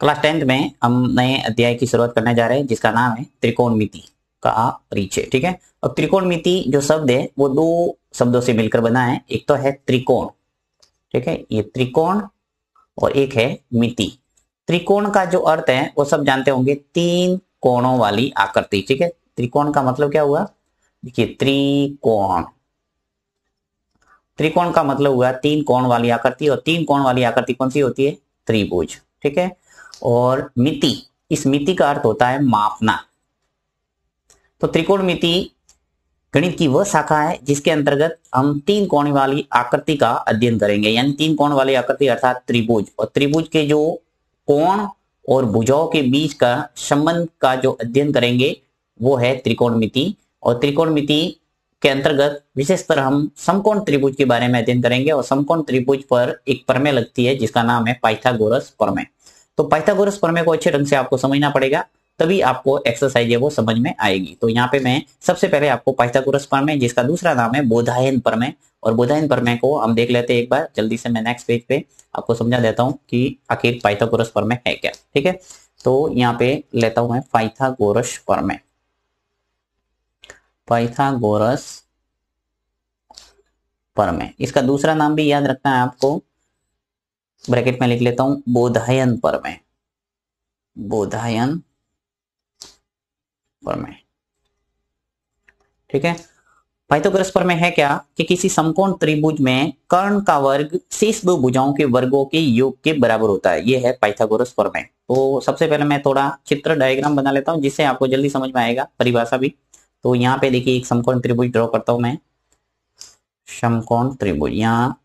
Class 10th में हम नए अध्याय की शुरुआत करने जा रहे हैं जिसका नाम है त्रिकोणमिति का परिचय। ठीक है। अब त्रिकोणमिति जो शब्द है वो दो शब्दों से मिलकर बना है। एक तो है त्रिकोण, ठीक है, ये त्रिकोण, और एक है मिति। त्रिकोण का जो अर्थ है वो सब जानते होंगे, तीन कोणों वाली आकृति। ठीक है, त्रिकोण का मतलब क्या हुआ, देखिए त्रिकोण, त्रिकोण का मतलब हुआ तीन कोण वाली आकृति, और तीन कोण वाली आकृति कौन सी होती है, त्रिभुज। ठीक है। और मिति, इस मिति का अर्थ होता है मापना। तो त्रिकोणमिति गणित की वह शाखा है जिसके अंतर्गत हम तीन कोण वाली आकृति का अध्ययन करेंगे, यानी तीन कोण वाली आकृति अर्थात त्रिभुज, और त्रिभुज के जो कोण और भुजाओं के बीच का संबंध का जो अध्ययन करेंगे वो है त्रिकोणमिति। और त्रिकोणमिति के अंतर्गत विशेषकर हम समकोण त्रिभुज के बारे में अध्ययन करेंगे, और समकोण त्रिभुज पर एक प्रमेय लगती है जिसका नाम है पाइथागोरस प्रमेय। तो पाइथागोरस प्रमेय को अच्छे ढंग से आपको समझना पड़ेगा, तभी आपको एक्सरसाइज है वो समझ में आएगी। तो यहाँ पे मैं सबसे पहले आपको पाइथागोरस प्रमेय, जिसका दूसरा नाम है बोधायन प्रमेय, और बोधायन प्रमेय को हम देख लेते हैं एक बार जल्दी से। मैं नेक्स्ट पेज पे आपको समझा देता हूँ कि आखिर पाइथागोरस प्रमेय है क्या। ठीक है, तो यहाँ पे लेता हूं मैं पाइथागोरस प्रमेय। पाइथागोरस प्रमेय, इसका दूसरा नाम भी याद रखना है आपको, ब्रैकेट में लिख लेता हूं बोधायन प्रमेय। बोधायन प्रमेय, ठीक है। पाइथागोरस प्रमेय है क्या कि किसी समकोण त्रिभुज में कर्ण का वर्ग शेष दो भुजाओं के वर्गों के योग के बराबर होता है, यह है पाइथागोरस प्रमेय। तो सबसे पहले मैं थोड़ा चित्र डायग्राम बना लेता हूं जिससे आपको जल्दी समझ में आएगा परिभाषा भी। तो यहाँ पे देखिए एक समकोण त्रिभुज ड्रॉ करता हूं मैं, समकोण त्रिभुज। यहाँ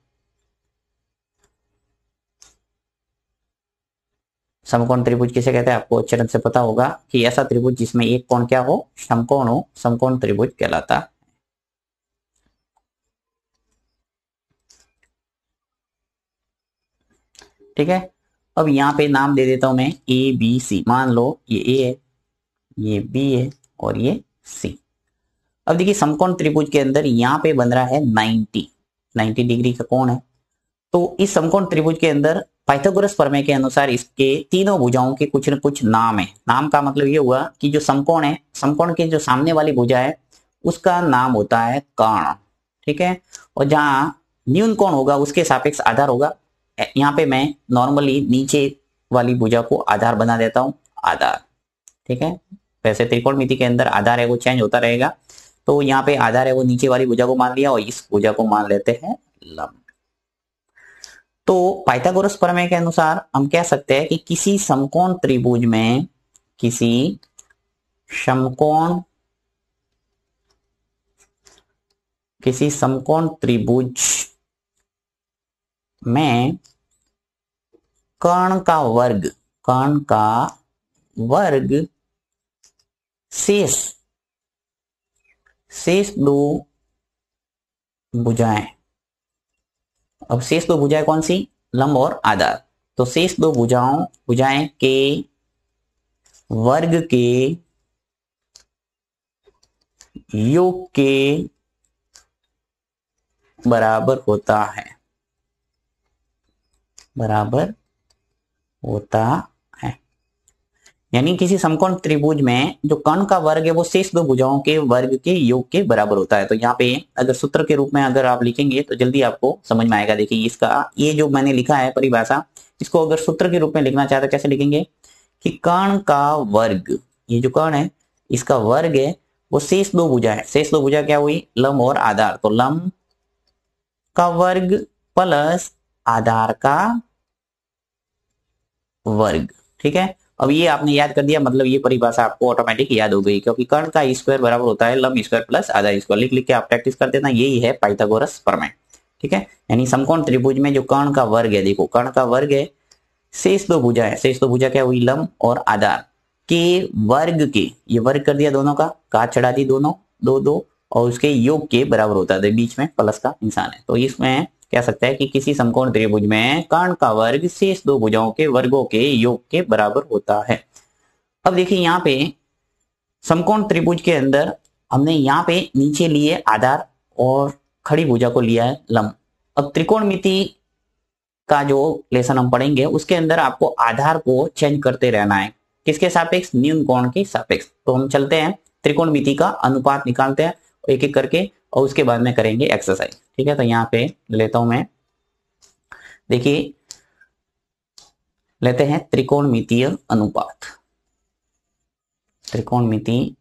समकोण त्रिभुज किसे कहते हैं आपको अच्छे ढंग से पता होगा कि ऐसा त्रिभुज जिसमें एक कोण क्या हो, समकोण हो, समकोण त्रिभुज कहलाता है। ठीक है। अब यहाँ पे नाम दे देता हूं मैं ए बी सी। मान लो ये ए है, ये बी है और ये सी। अब देखिए समकोण त्रिभुज के अंदर यहाँ पे बन रहा है 90 डिग्री का कोण है। तो इस समकोण त्रिभुज के अंदर पाइथागोरस प्रमेय के अनुसार इसके तीनों भुजाओं के कुछ न कुछ नाम है। नाम का मतलब ये हुआ कि जो समकोण है, समकोण के जो सामने वाली भुजा है उसका नाम होता है कर्ण। ठीक है। और जहां न्यून कोण होगा उसके सापेक्ष आधार होगा। यहाँ पे मैं नॉर्मली नीचे वाली भुजा को आधार बना देता हूं, आधार। ठीक है, वैसे त्रिकोणमिति के अंदर आधार है वो चेंज होता रहेगा। तो यहाँ पे आधार है वो नीचे वाली भुजा को मान लिया, और इस भुजा को मान लेते हैं लंब। तो पाइथागोरस प्रमेय के अनुसार हम कह सकते हैं कि किसी समकोण त्रिभुज में, किसी समकोण त्रिभुज में कर्ण का वर्ग शेष दो भुजाएं। अब शेष दो भुजाएं कौन सी, लंब और आधार। तो शेष दो भुजाएं के वर्ग के योग के बराबर होता है, यानी किसी समकोण त्रिभुज में जो कर्ण का वर्ग है वो शेष दो भुजाओं के वर्ग के योग के बराबर होता है। तो यहाँ पे अगर सूत्र के रूप में अगर आप लिखेंगे तो जल्दी आपको समझ में आएगा। देखिए इसका ये जो मैंने लिखा है परिभाषा, इसको अगर सूत्र के रूप में लिखना चाहते कैसे लिखेंगे कि कर्ण का वर्ग, ये जो कर्ण है इसका वर्ग है वो शेष दो भुजा है। शेष दो भुजा क्या हुई, लंब और आधार। तो लंब का वर्ग प्लस आधार का वर्ग। ठीक है। अब ये आपने याद कर दिया, मतलब ये परिभाषा आपको ऑटोमेटिक याद हो गई, क्योंकि कर्ण का स्क्वायर बराबर होता है लंब स्क्वायर प्लस आधार स्क्वायर। लिख लिख के आप प्रैक्टिस कर देना, यही है पाइथागोरस प्रमेय। ठीक है, यानी समकोण त्रिभुज में जो कर्ण का वर्ग है, देखो कर्ण का वर्ग है शेष दो भुजा है। शेष दो भुजा क्या हुई, लंब और आधार के वर्ग के, ये वर्ग कर दिया दोनों का, काट चढ़ा दी दोनों, दो दो, और उसके योग के बराबर होता है, बीच में प्लस का निशान है। तो इसमें कह सकता है कि किसी समकोण त्रिभुज में कर्ण का वर्ग शेष दो भुजाओं के वर्गों के योग के बराबर होता है। अब देखिए यहाँ पे समकोण त्रिभुज के अंदर हमने यहाँ पे नीचे लिए आधार और खड़ी भुजा को लिया है लंब। अब त्रिकोणमिति का जो लेसन हम पढ़ेंगे उसके अंदर आपको आधार को चेंज करते रहना है। किसके सापेक्ष? न्यून कोण के सापेक्ष। तो हम चलते हैं त्रिकोणमिति का अनुपात निकालते हैं एक एक करके और उसके बाद में करेंगे एक्सरसाइज। ठीक है, तो यहाँ पे लेता हूं मैं, देखिए लेते हैं त्रिकोणमितीय अनुपात। त्रिकोणमितीय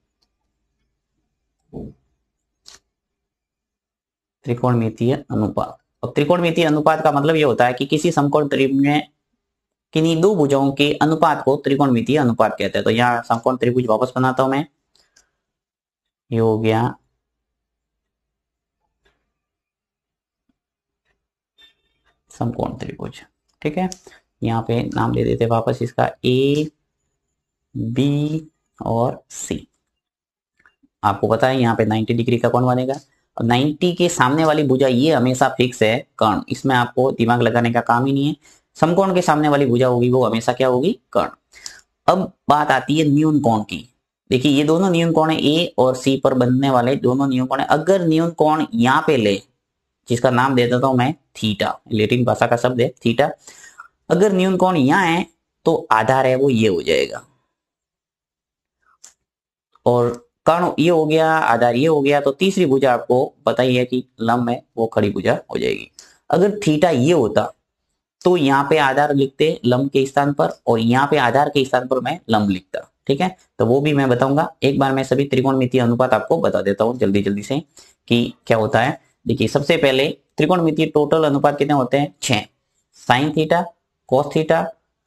अनुपात। और त्रिकोणमितीय अनुपात का मतलब ये होता है कि किसी समकोण त्रिभुज में किन्हीं दो भुजाओं के अनुपात को त्रिकोणमितीय अनुपात कहते हैं। तो यहाँ समकोण त्रिभुज वापस बनाता हूं मैं, ये हो गया समकोण त्रिभुज। ठीक है, यहाँ पे नाम दे देते वापस इसका ए बी और सी। आपको पता है यहाँ पे 90 डिग्री का कोण बनेगा और 90 के सामने वाली भुजा ये हमेशा फिक्स है कर्ण, इसमें आपको दिमाग लगाने का काम ही नहीं है। समकोण के सामने वाली भुजा होगी वो हमेशा क्या होगी? कर्ण। अब बात आती है न्यून कोण की। देखिए ये दोनों न्यून कोण है, ए और सी पर बनने वाले दोनों न्यून कोण है। अगर न्यून कोण यहाँ पे ले, जिसका नाम दे देता हूं मैं थीटा, लैटिन भाषा का शब्द है थीटा। अगर न्यून कोण यहाँ है तो आधार है वो ये हो जाएगा, और कर्ण ये हो गया, आधार ये हो गया, तो तीसरी भुजा आपको पता ही है कि लंब है वो खड़ी भुजा हो जाएगी। अगर थीटा ये होता तो यहाँ पे आधार लिखते लंब के स्थान पर और यहाँ पे आधार के स्थान पर मैं लंब लिखता। ठीक है, तो वो भी मैं बताऊंगा। एक बार मैं सभी त्रिकोणमितीय अनुपात आपको बता देता हूँ जल्दी जल्दी से कि क्या होता है। देखिए सबसे पहले त्रिकोणमितीय टोटल अनुपात कितने होते हैं? 6। Sine theta, cos theta,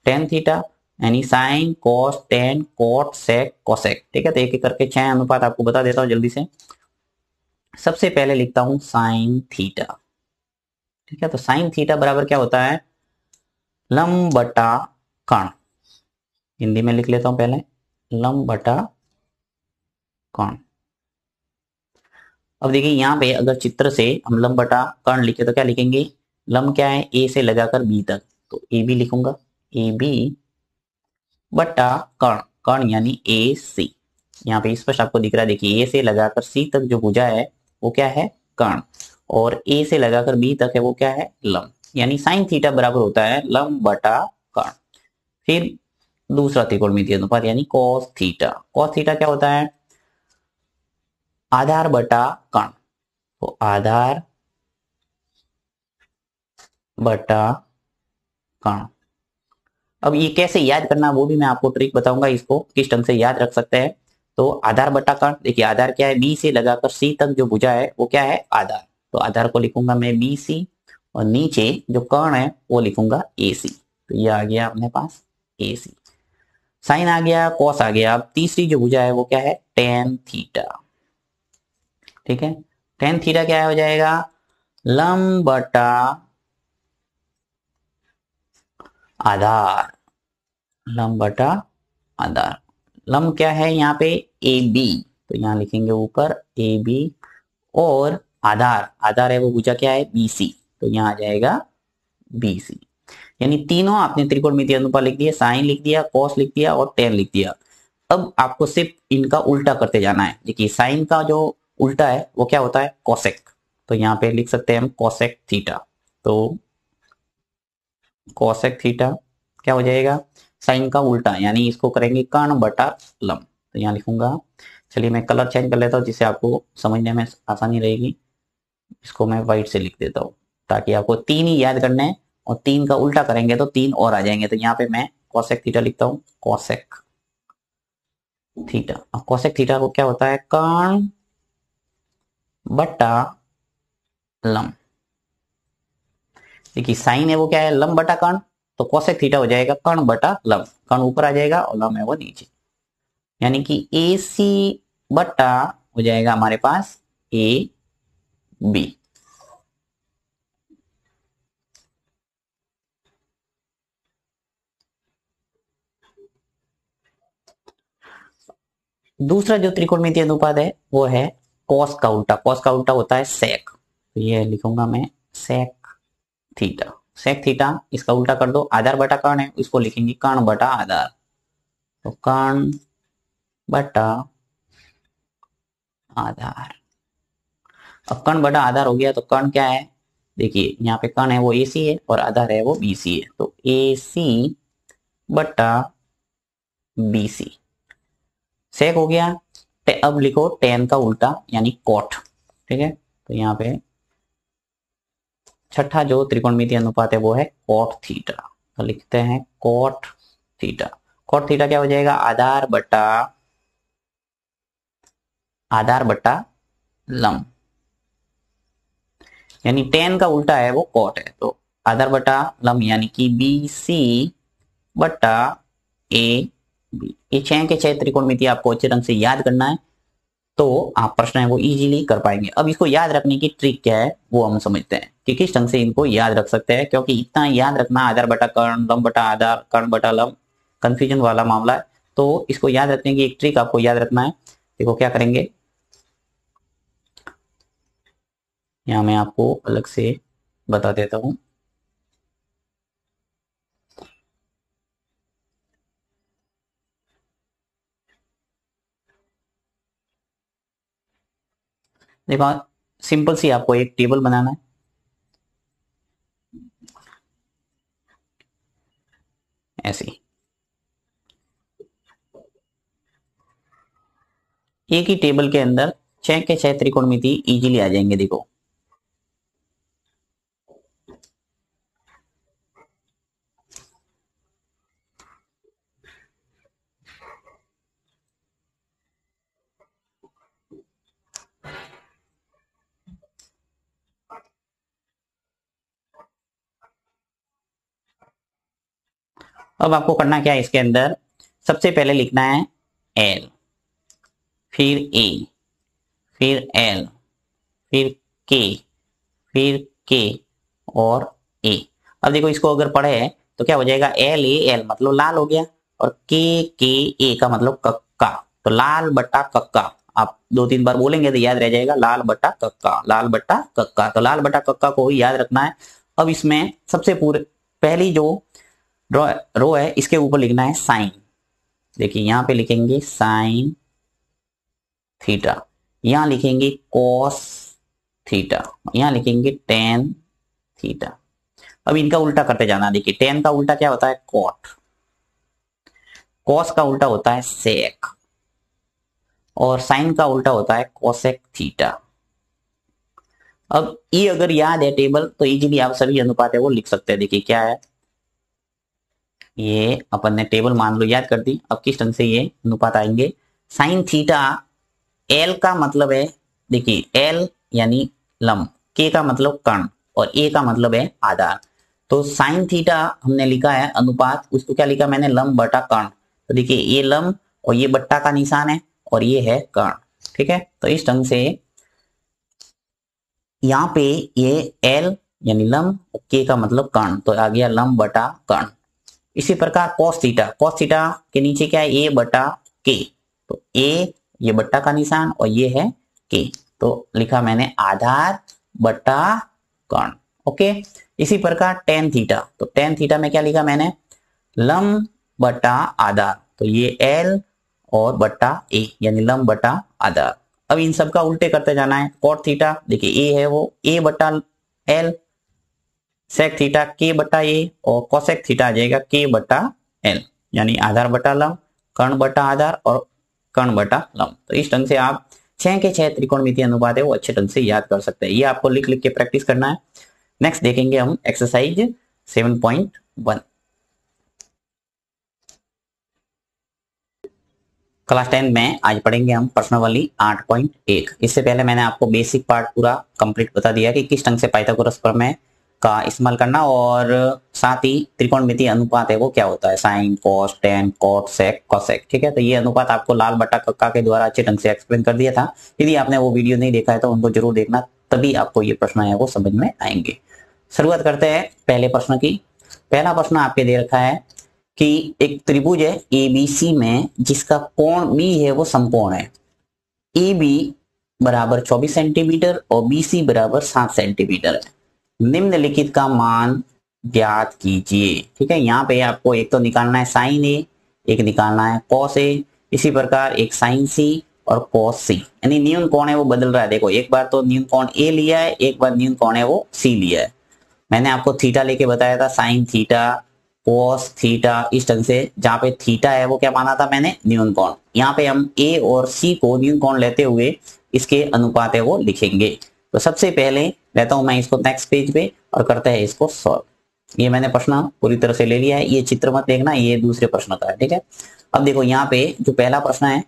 tan theta, यानी sine cos tan cot sec cosec. ठीक है, तो एक एक करके 6 अनुपात आपको बता देता हूँ जल्दी से। सबसे पहले लिखता हूं साइन थीटा। ठीक है, तो साइन थीटा बराबर क्या होता है? लंब बटा कर्ण। हिंदी में लिख लेता हूं पहले, लंब बटा कर्ण। अब देखिए यहाँ पे अगर चित्र से हम लंब बटा कर्ण लिखे तो क्या लिखेंगे? लंब क्या है? ए से लगाकर बी तक, तो ए बी लिखूंगा, ए बी बटा कर्ण, कर्ण यानी ए सी। यहाँ पे स्पष्ट आपको दिख रहा है, देखिए ए से लगाकर सी तक जो भुजा है वो क्या है? कर्ण, और ए से लगाकर बी तक है वो क्या है? लंब। यानी साइन थीटा बराबर होता है लंब बटा कर्ण। फिर दूसरा त्रिकोणमितीय अनुपात यानी कॉस थीटा। कॉस थीटा क्या होता है? आधार बटा कर्ण, तो आधार बटा कर्ण। अब ये कैसे याद करना वो भी मैं आपको ट्रिक बताऊंगा, इसको किस ढंग से याद रख सकते हैं। तो आधार बटा कर्ण, देखिए आधार क्या है? बी से लगाकर सी तक जो भुजा है वो क्या है? आधार। तो आधार को लिखूंगा मैं बी सी, और नीचे जो कर्ण है वो लिखूंगा ए सी। तो ये आ गया अपने पास ए सी। साइन आ गया, कॉस आ गया। अब तीसरी जो भुजा है वो क्या है? Tan theta. ठीक है, टेन थीटा क्या हो जाएगा? लंब बटा आधार, लंब बटा आधार। लंब क्या है यहाँ पे? ए बी, तो यहाँ लिखेंगे ऊपर ए बी, और आधार, आधार है वो भुजा क्या है? बी सी, तो यहाँ आ जाएगा बी सी। यानी तीनों आपने त्रिकोणमितीय अनुपात लिख दिया, साइन लिख दिया, कॉस लिख दिया और टेन लिख दिया। अब आपको सिर्फ इनका उल्टा करते जाना है। देखिए साइन का जो उल्टा है वो क्या होता है? कोसेक। तो यहाँ पे लिख सकते हैं हम कोसेक थीटा। तो कोसेक थीटा क्या हो जाएगा? साइन का उल्टा, यानी इसको करेंगे कर्ण बटा लंब। तो यहाँ लिखूंगा, चलिए मैं कलर चेंज कर लेता हूँ जिससे आपको समझने में आसानी रहेगी। इसको मैं व्हाइट से लिख देता हूँ ताकि आपको तीन ही याद करने हैं, और तीन का उल्टा करेंगे तो तीन और आ जाएंगे। तो यहाँ पे मैं कोसेक थीटा लिखता हूँ, कोसेक थीटा। अब कोसेक थीटा को क्या होता है? कर्ण बटा लंब। देखिए साइन है वो क्या है? लंब बटा कर्ण, तो कोसेक थीटा हो जाएगा कर्ण बटा लंब। कर्ण ऊपर आ जाएगा और लंब है वो नीचे, यानी कि ए सी बटा हो जाएगा हमारे पास ए बी। दूसरा जो त्रिकोणमितीय अनुपात है वो है कॉस का उल्टा। कॉस का उल्टा होता है सेक, तो ये लिखूंगा मैं सेक थीटा। सेक थीटा इसका उल्टा कर दो, आधार बटा कर्ण है इसको लिखेंगे कर्ण बटा आधार। तो कर्ण बटा आधार। अब कर्ण बटा आधार हो गया, तो कर्ण क्या है? देखिए यहाँ पे कण है वो AC है और आधार है वो BC है, तो AC बटा BC सेक हो गया। अब लिखो tan का उल्टा यानी cot, ठीक है। तो यहाँ पे छठा जो त्रिकोणमितीय अनुपात है वो है cot थीटा, तो लिखते हैं cot थीटा। cot थीटा क्या हो जाएगा, आधार बटा लंब, यानी tan का उल्टा है वो cot है, तो आधार बटा लंब यानी कि BC बटा AB। ये 6 के 6 त्रिकोणमिति आपको अच्छे ढंग से याद करना है, तो आप प्रश्न है वो इजीली कर पाएंगे। अब इसको याद रखने की ट्रिक क्या है वो हम समझते हैं कि किस ढंग से इनको याद रख सकते हैं, क्योंकि इतना याद रखना आधार बटा कर्ण, लंब बटा आधार, कर्ण बटा लंब कंफ्यूजन वाला मामला है। तो इसको याद रखने की एक ट्रिक आपको याद रखना है। देखो क्या करेंगे, यहाँ मैं आपको अलग से बता देता हूं। देखो सिंपल सी आपको एक टेबल बनाना है, ऐसे एक ही टेबल के अंदर 6 के 6 त्रिकोणमिति इजीली आ जाएंगे। देखो अब आपको करना क्या है, इसके अंदर सबसे पहले लिखना है L, फिर A, फिर L, फिर K, फिर K और A। अब देखो इसको अगर पढ़े तो क्या हो जाएगा, LAL मतलब लाल हो गया, और KA का मतलब कक्का, तो लाल बटा कक्का। आप 2-3 बार बोलेंगे तो याद रह जाएगा, लाल बटा कक्का, लाल बटा कक्का। तो लाल बटा कक्का को याद रखना है। अब इसमें सबसे पहली जो रो है इसके ऊपर लिखना है साइन। देखिए यहाँ पे लिखेंगे साइन थीटा, यहां लिखेंगे कॉस थीटा, यहां लिखेंगे टेन थीटा। अब इनका उल्टा करते जाना। देखिए टेन का उल्टा क्या होता है, कॉट, कॉस का उल्टा होता है सेक, और साइन का उल्टा होता है कोसेक थीटा। अब ये अगर याद है टेबल तो इजीली आप सभी अनुपात है वो लिख सकते हैं। देखिए क्या है, ये अपन ने टेबल मान लो याद कर दी। अब किस ढंग से ये अनुपात आएंगे, साइन थीटा एल का मतलब है, देखिए एल यानी लंब, के का मतलब कर्ण और ए का मतलब है आधार। तो साइन थीटा हमने लिखा है अनुपात, उसको क्या लिखा मैंने, लंब बटा कर्ण। तो देखिए ये लंब और ये बट्टा का निशान है और ये है कर्ण, ठीक है। तो इस ढंग से यहाँ पे ये एल यानी लंब और के का मतलब कर्ण, तो आ गया लंब बटा कर्ण। इसी प्रकार cos थीटा, cos थीटा के नीचे क्या है, ए बटा के, तो ए ये बट्टा का निशान और ये है के, तो लिखा मैंने आधार बटा कर्ण। ओके, इसी प्रकार टेन थीटा, तो टेन थीटा में क्या लिखा मैंने, लंब बटा आधार, तो ये एल और बट्टा ए यानी लंब बटा आधार। अब इन सब का उल्टे करते जाना है। कॉट थीटा देखिए ए है वो ए बटा एल, सेक थीटा के बटा ए, और कोसेक थीटा आ जाएगा के बटा एल, यानी आधार बटा लंब, कर्ण बटा आधार और कर्ण बटा लंब। तो इस ढंग से आप 6 के 6 त्रिकोणमितीय अनुपात है वो अच्छे ढंग से याद कर सकते हैं। ये आपको लिख लिख के प्रैक्टिस करना है। नेक्स्ट देखेंगे हम एक्सरसाइज 7.1। क्लास 10 में आज पढ़ेंगे हम प्रश्नावली 8.1। इससे पहले मैंने आपको बेसिक पार्ट पूरा कंप्लीट बता दिया कि किस ढंग से पाइथागोरस प्रमेय का इस्तेमाल करना, और साथ ही त्रिकोणमितीय अनुपात है वो क्या होता है, sign, cos, tan, cot, sec, cosec, ठीक है। तो ये अनुपात आपको लाल बटा कक्का के द्वारा अच्छे ढंग से एक्सप्लेन कर दिया था। यदि आपने वो वीडियो नहीं देखा है तो उनको जरूर देखना, तभी आपको ये प्रश्न है वो समझ में आएंगे। शुरुआत करते हैं पहले प्रश्न की। पहला प्रश्न आपके दे रखा है कि एक त्रिभुज है एबीसी में जिसका कोण बी है वो समकोण है। ए बी बराबर 24 सेंटीमीटर और BC बराबर 7 सेंटीमीटर है। निम्नलिखित का मान ज्ञात कीजिए, ठीक है। यहाँ पे आपको एक तो निकालना है साइन ए, एक निकालना है कॉस ए, इसी प्रकार एक साइन सी और cos c, यानी न्यून कोण है वो बदल रहा है। देखो एक बार तो न्यून कोण a लिया है, एक बार न्यून कोण है वो c लिया है। मैंने आपको थीटा लेके बताया था, साइन थीटा कोस थीटा, इस ढंग से। जहां पे थीटा है वो क्या माना था मैंने, न्यून कोण। यहाँ पे हम a और c को न्यून कोण लेते हुए इसके अनुपात है वो लिखेंगे। तो सबसे पहले लेता हूं मैं इसको नेक्स्ट पेज पे और करते हैं इसको सॉल्व। ये मैंने प्रश्न पूरी तरह से ले लिया है, ये चित्र मत देखना, ये दूसरे प्रश्न का है, ठीक है। अब देखो यहाँ पे जो पहला प्रश्न है,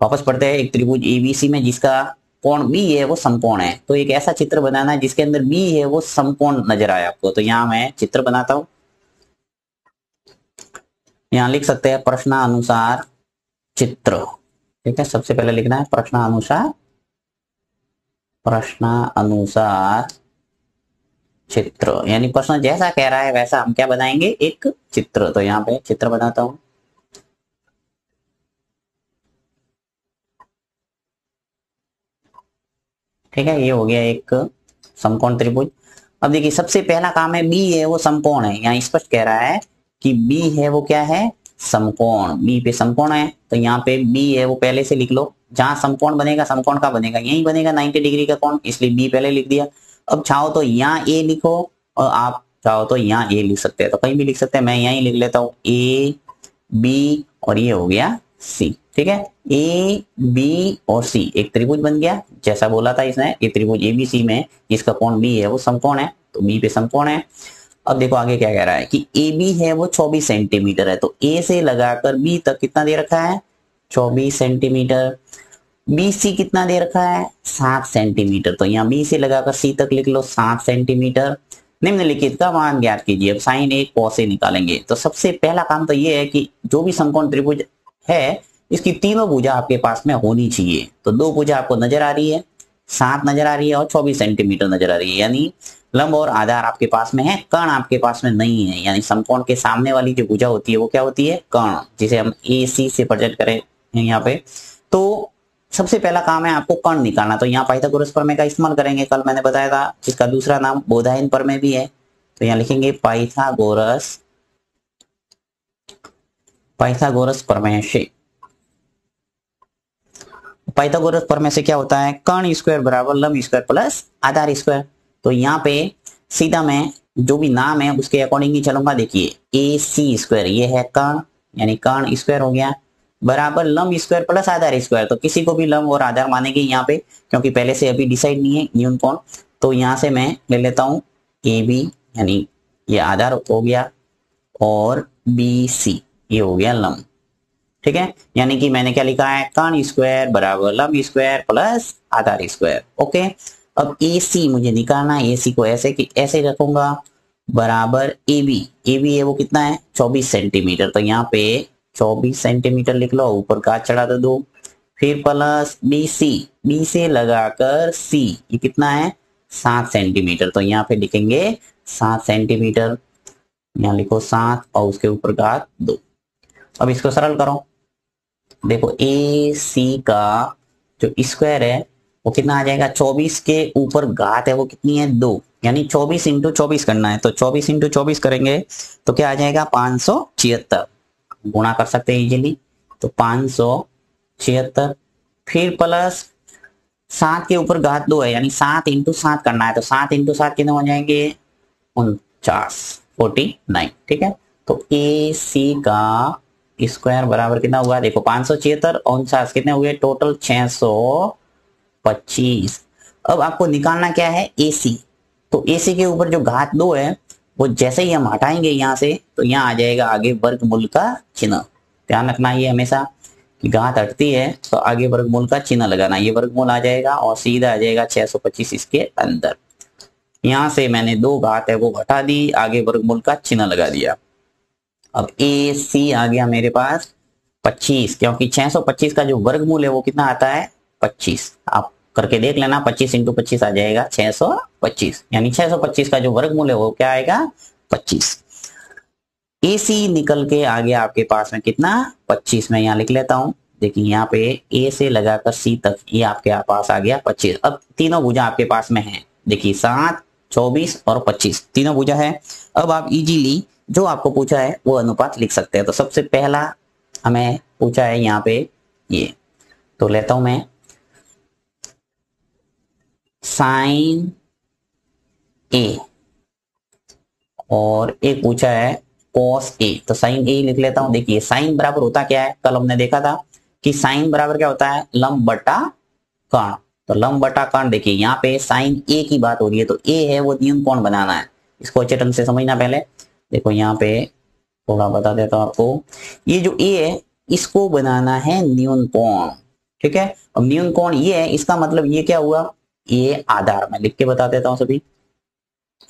वापस पढ़ते हैं। एक त्रिभुज एबीसी में जिसका कोण बी है वो समकोण है, तो एक ऐसा चित्र बनाना है जिसके अंदर बी है वो समकोण नजर आए आपको। तो यहाँ मैं चित्र बनाता हूं, यहाँ लिख सकते हैं प्रश्नानुसार चित्र, ठीक है। सबसे पहले लिखना है प्रश्नानुसार चित्र, यानी प्रश्न जैसा कह रहा है वैसा हम क्या बनाएंगे, एक चित्र। तो यहाँ पे चित्र बनाता हूं। ठीक है, ये हो गया एक समकोण त्रिभुज। अब देखिए सबसे पहला काम है, बी है वो समकोण है। यहाँ स्पष्ट कह रहा है कि बी है वो क्या है, समकोण। बी पे समकोण है, तो यहाँ पे बी है वो पहले से लिख लो। जहां समकोण बनेगा, समकोण का बनेगा, यही बनेगा 90 डिग्री का कोण, इसलिए बी पहले लिख दिया। अब चाहो तो यहाँ ए लिखो, और आप चाहो तो यहाँ ए लिख सकते हैं, तो कहीं भी लिख सकते हैं। मैं यहीं लिख लेता हूँ ए बी, और ये हो गया सी, ठीक है। ए बी और सी एक त्रिभुज बन गया, जैसा बोला था इसने। ये त्रिभुज एबीसी में जिसका कोण बी है वो समकोण है, तो बी पे समकोण है। अब देखो आगे क्या कह रहा है कि ए बी है वो 24 सेंटीमीटर है, तो ए से लगाकर बी तक कितना दे रखा है, 24 सेंटीमीटर। बी सी कितना दे रखा है, 7 सेंटीमीटर। तो यहाँ बी से लगाकर सी तक लिख लो 7 सेंटीमीटर। निम्नलिखित का मान ज्ञात कीजिए। अब साइन एक कॉस ए निकालेंगे। तो सबसे पहला काम तो ये है कि जो भी समकोण त्रिभुज है इसकी तीनों भुजा आपके पास में होनी चाहिए। तो दो भुजा आपको नजर आ रही है, 7 नजर आ रही है और 24 सेंटीमीटर नजर आ रही है, यानी लंब और आधार आपके पास में है, कर्ण आपके पास में नहीं है। यानी समकोण के सामने वाली जो भुजा होती है वो क्या होती है, कर्ण, जिसे हम ए सी से प्रेजेंट करें यहाँ पे। तो सबसे पहला काम है आपको कर्ण निकालना। तो यहाँ पाइथागोरस प्रमेय का इस्तेमाल करेंगे, कल मैंने बताया था, जिसका दूसरा नाम बोधायन प्रमेय भी है। तो यहाँ लिखेंगे पाइथागोरस प्रमेय से। पाइथागोरस प्रमेय से क्या होता है, कर्ण स्क्वायर बराबर लंब स्क्वायर प्लस आधार स्क्वायर। तो यहाँ पे सीधा मैं जो भी नाम है उसके अकॉर्डिंग ही चलूंगा। देखिए ए सी स्क्वायर, ये है कर्ण, यानी कर्ण स्क्वायर हो गया, बराबर लंब स्क्वायर प्लस आधार स्क्वायर। तो किसी को भी लंब और आधार मानेंगे यहाँ पे, क्योंकि पहले से अभी डिसाइड नहीं है न्यून कोण। तो यहाँ से मैं ले लेता हूँ ए बी, यानी ये आधार हो गया, और बी सी ये हो गया लंब, ठीक है। यानी कि मैंने क्या लिखा है, कर्ण स्क्वायर बराबर लंब स्क्वायर प्लस आधार स्क्वायर। ओके, अब ए सी मुझे निकालना है। ए सी को ऐसे कि ऐसे रखूंगा, बराबर ए बी है वो कितना है, 24 सेंटीमीटर। तो यहाँ पे 24 सेंटीमीटर लिख लो, ऊपर का चढ़ा दो। फिर प्लस बी से लगाकर सी, ये कितना है, 7 सेंटीमीटर। तो यहाँ पे लिखेंगे 7 सेंटीमीटर, यहाँ लिखो 7 और उसके ऊपर का 2। अब इसको सरल करो। देखो ए सी का जो स्क्वायर है वो कितना आ जाएगा, 24 के ऊपर घात है वो कितनी है, 2, यानी 24 इंटू 24 करना है। तो 24 इंटू 24 करेंगे तो क्या आ जाएगा, 576। गुणा कर सकते हैं इजीली, तो 576। फिर प्लस 7 के ऊपर घात 2 है, यानी 7 इंटू 7 करना है। तो 7 इंटू 7 कितने हो जाएंगे, 49, ठीक है। तो ए सी का स्क्वायर बराबर कितना हुआ, देखो 576 और 49 कितने हुए, टोटल 625। अब आपको निकालना क्या है, एसी। तो एसी के ऊपर जो घात 2 है वो जैसे ही हम हटाएंगे यहाँ से, तो यहाँ आ जाएगा आगे वर्गमूल का चिन्ह। ध्यान रखना ये हमेशा कि घात हटती है तो आगे वर्गमूल का चिन्ह लगाना। ये वर्गमूल आ जाएगा और सीधा आ जाएगा 625 इसके अंदर। यहाँ से मैंने 2 घात है वो हटा दी, आगे वर्गमूल का चिन्ह लगा दिया। अब ए सी आ गया मेरे पास 25, क्योंकि 625 का जो वर्गमूल है वो कितना आता है, 25। आप करके देख लेना, 25 इंटू 25 आ जाएगा 625, यानी 625 का जो वर्गमूल है वो क्या आएगा, 25। ए सी निकल के आ गया आपके पास में कितना, 25। मैं यहाँ लिख लेता हूं। देखिए यहाँ पे ए से लगाकर सी तक ये आपके पास आ गया 25। अब तीनों भुजा आपके पास में है, देखिए 7, 24 और 25 तीनों भुजा है। अब आप इजीली जो आपको पूछा है वो अनुपात लिख सकते हैं। तो सबसे पहला हमें पूछा है यहाँ पे ये तो लेता हूं मैं साइन ए और एक पूछा है कॉस ए, तो साइन ए लिख लेता हूं। देखिए साइन बराबर होता क्या है, कल हमने देखा था कि साइन बराबर क्या होता है, लंब बटा कर्ण। तो लंब बटा कर्ण, देखिए यहाँ पे साइन ए की बात हो रही है, तो ए है वो न्यून कोण बनाना है, इसको अच्छे ढंग से समझना। पहले देखो यहाँ पे थोड़ा बता देता हूं आपको, ये जो ए है इसको बनाना है न्यून कोण, ठीक है। अब न्यून कोण ये है, इसका मतलब ये क्या हुआ, ये आधार, मैं लिख के बता देता हूं सभी।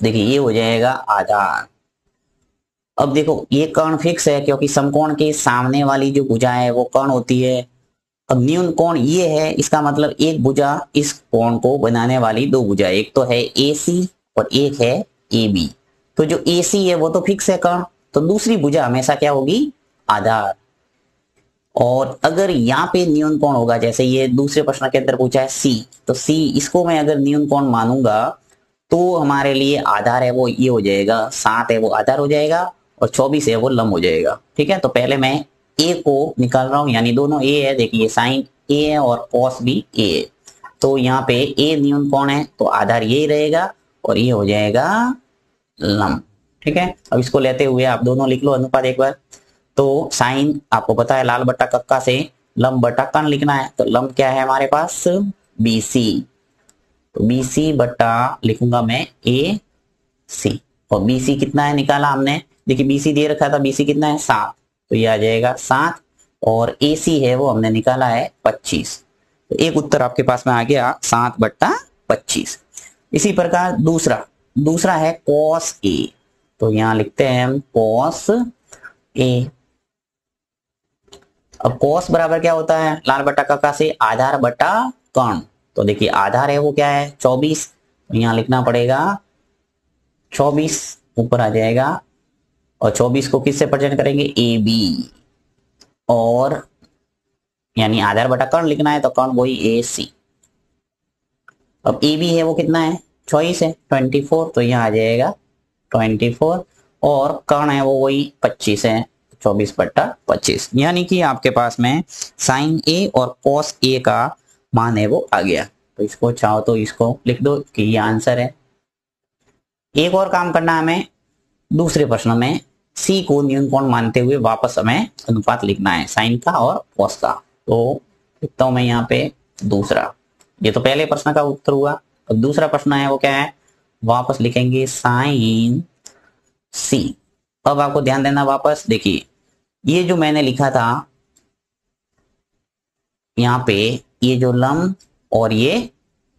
देखिए ये हो जाएगा आधार। अब देखो ये कर्ण फिक्स है क्योंकि समकोण के सामने वाली जो भुजा है वो कर्ण होती है। अब न्यून कोण ये है, इसका मतलब एक भुजा इस कोण को बनाने वाली दो भुजा, एक तो है AC और एक है AB। तो जो AC है वो तो फिक्स है कर्ण, तो दूसरी भुजा हमेशा क्या होगी, आधार। और अगर यहाँ पे न्यून कोण होगा, जैसे ये दूसरे प्रश्न के अंदर पूछा है C, तो C इसको मैं अगर न्यून कोण मानूंगा तो हमारे लिए आधार है वो ये हो जाएगा, 7 है वो आधार हो जाएगा और 24 है वो लंब हो जाएगा, ठीक है। तो पहले मैं ए को निकाल रहा हूं, यानी दोनों ए है, देखिए साइन ए है और कॉस भी ए है। तो यहाँ पे ए न्यून कोण है तो आधार यही रहेगा और ये हो जाएगा लंब, ठीक है। अब इसको लेते हुए आप दोनों लिख लो अनुपात एक बार। तो साइन आपको पता है लाल बट्टा कक्का से लंब बट्टा कर्ण लिखना है, तो लंब क्या है हमारे पास, BC। तो BC बट्टा लिखूंगा मैं AC, और BC कितना है निकाला हमने, देखिए BC दे रखा था, BC कितना है 7, तो ये आ जाएगा 7 और AC है वो हमने निकाला है 25। तो एक उत्तर आपके पास में आ गया 7/25। इसी प्रकार दूसरा है cos A, तो यहां लिखते हैं हम cos A। अब cos बराबर क्या होता है, लाल बट्टा कक्का से आधार बट्टा कर्ण। तो देखिए आधार है वो क्या है 24, तो यहां लिखना पड़ेगा 24 ऊपर आ जाएगा, और 24 को किससे प्रेजेंट करेंगे, AB, और यानी आधार बटा कर्ण लिखना है तो कर्ण वही AC। अब AB है वो कितना है 24 है 24, तो यहाँ आ जाएगा 24, और कर्ण है वो वही 25 है 24/25, यानी कि आपके पास में साइन A और कॉस A का मान है वो आ गया। तो इसको चाहो तो इसको लिख दो कि ये आंसर है। एक और काम करना है हमें, दूसरे प्रश्न में C को न्यून कोण मानते हुए वापस हमें अनुपात लिखना है साइन का और कॉस का। तो लिखता हूं मैं यहाँ पे दूसरा, ये तो पहले प्रश्न का उत्तर हुआ। अब दूसरा प्रश्न है वो क्या है, वापस लिखेंगे साइन C। अब आपको ध्यान देना वापस, देखिए ये जो मैंने लिखा था यहाँ पे, ये जो लंब और ये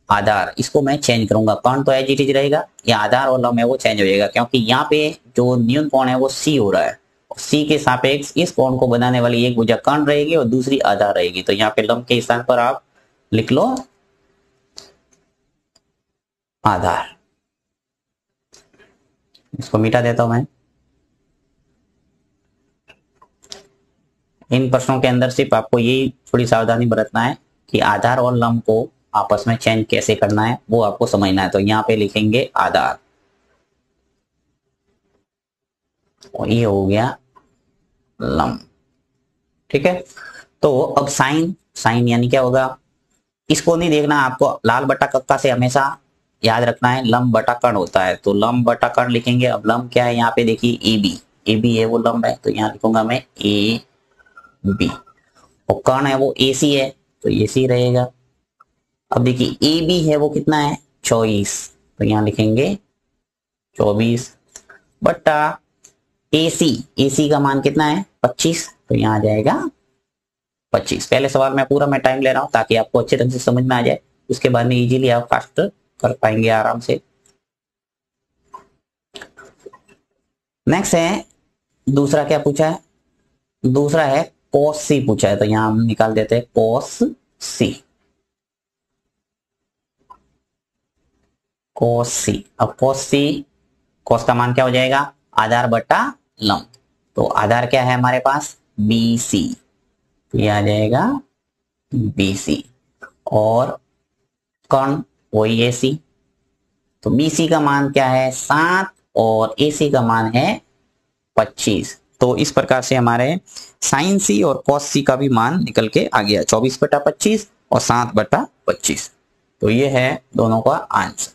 आधार, इसको मैं चेंज करूंगा, कर्ण तो एज इट इज रहेगा, ये आधार और लंब है वो चेंज हो जाएगा, क्योंकि यहाँ पे जो न्यून कोण है वो C हो रहा है, और C के सापेक्ष इस कोण को बनाने वाली एक भुजा कर्ण रहेगी और दूसरी आधार रहेगी। तो यहाँ पे लंब के स्थान पर आप लिख लो आधार। इसको मिटा देता हूं मैं। इन प्रश्नों के अंदर सिर्फ आपको यही थोड़ी सावधानी बरतना है कि आधार और लंब को आपस में चेंज कैसे करना है वो आपको समझना है। तो यहाँ पे लिखेंगे आधार और ये हो गया लंब, ठीक है। तो अब साइन यानी क्या होगा, इसको नहीं देखना आपको, लाल बटा कक्का से हमेशा याद रखना है लंब बटा कर्ण होता है, तो लंब बटा कर्ण लिखेंगे। अब लंब क्या है यहाँ पे देखिए AB है वो लंब है, तो यहाँ लिखूंगा मैं AB, और कर्ण है वो AC है तो AC रहेगा। अब देखिए AB है वो कितना है 24, तो यहाँ लिखेंगे 24 बट्टा AC का मान कितना है 25, तो यहाँ आ जाएगा 25। पहले सवाल में पूरा मैं टाइम ले रहा हूं ताकि आपको अच्छे ढंग से समझ में आ जाए, उसके बाद में इजीली आप फास्ट कर पाएंगे आराम से। नेक्स्ट है दूसरा, क्या पूछा है, दूसरा है cos C पूछा है, तो यहां हम निकाल देते हैं cos C। अब cos का मान क्या हो जाएगा, आधार बटा लंब, तो आधार क्या है हमारे पास BC, तो ये आ जाएगा BC, और कर्ण वही AC, तो BC का मान क्या है 7 और AC का मान है 25, तो इस प्रकार से हमारे साइन सी और कॉस सी का भी मान निकल के आ गया 24/25 और 7/25। तो ये है दोनों का आंसर।